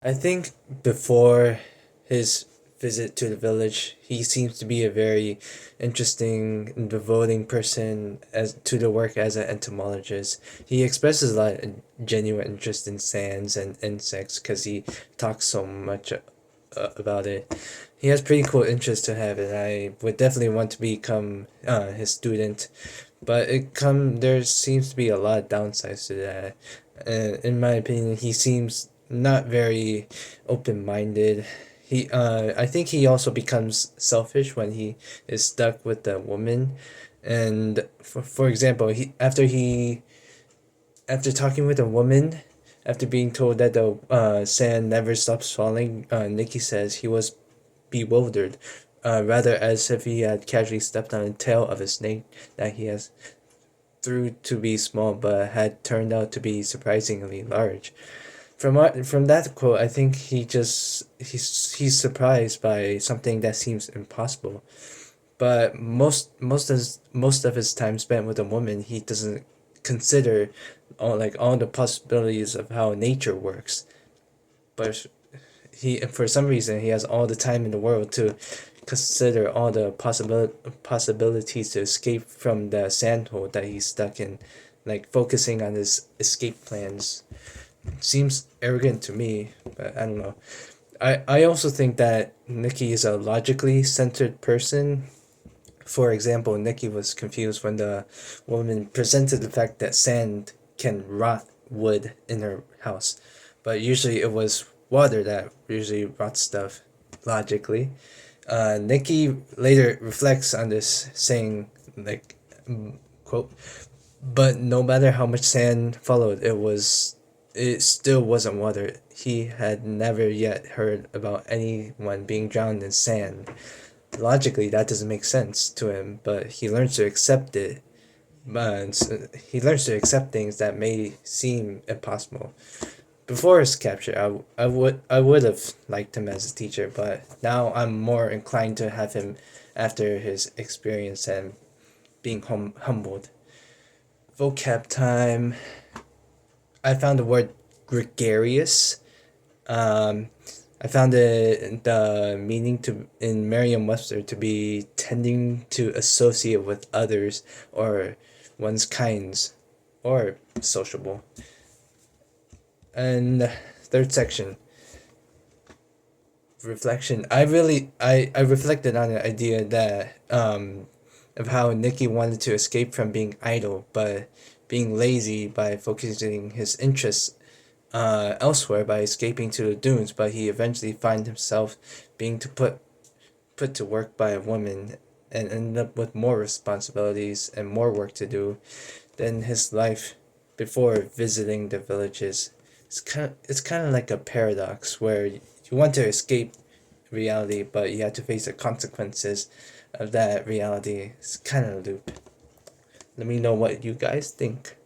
I think before his visit to the village, he seems to be a very interesting and devoting person as to the work as an entomologist. He expresses a lot of genuine interest in sands and insects because he talks so much about it. He has pretty cool interests to have, and I would definitely want to become his student. But there seems to be a lot of downsides to that. In my opinion, he seems not very open minded. I think he also becomes selfish when he is stuck with a woman, and for example, after talking with a woman, after being told that the sand never stops falling, Nikki says he was bewildered, rather as if he had casually stepped on the tail of a snake that he has through to be small but had turned out to be surprisingly large. From that quote, I think he's surprised by something that seems impossible. But most of his time spent with a woman, he doesn't consider all the possibilities of how nature works. But he for some reason he has all the time in the world to consider all the possibilities to escape from the sandhole that he's stuck in, like focusing on his escape plans. Seems arrogant to me, but I don't know. I also think that Nikki is a logically centered person. For example, Nikki was confused when the woman presented the fact that sand can rot wood in her house, but usually it was water that usually rots stuff logically. Nikki later reflects on this, saying, like, quote, but no matter how much sand followed, it still wasn't water. He had never yet heard about anyone being drowned in sand. Logically, that doesn't make sense to him, but he learns to accept it. He learns to accept things that may seem impossible. Before his capture, I would have liked him as a teacher, but now I'm more inclined to have him after his experience and being humbled. Vocab time. I found the word gregarious. Um, I found the meaning to in Merriam-Webster to be tending to associate with others or one's kinds or sociable. And third section, reflection. I reflected on the idea that of how Nikki wanted to escape from being idle, but being lazy by focusing his interests elsewhere by escaping to the dunes, but he eventually finds himself being put to work by a woman and ended up with more responsibilities and more work to do than his life before visiting the villages. It's kind of like a paradox where you want to escape reality, but you have to face the consequences of that reality. It's kind of a loop. Let me know what you guys think.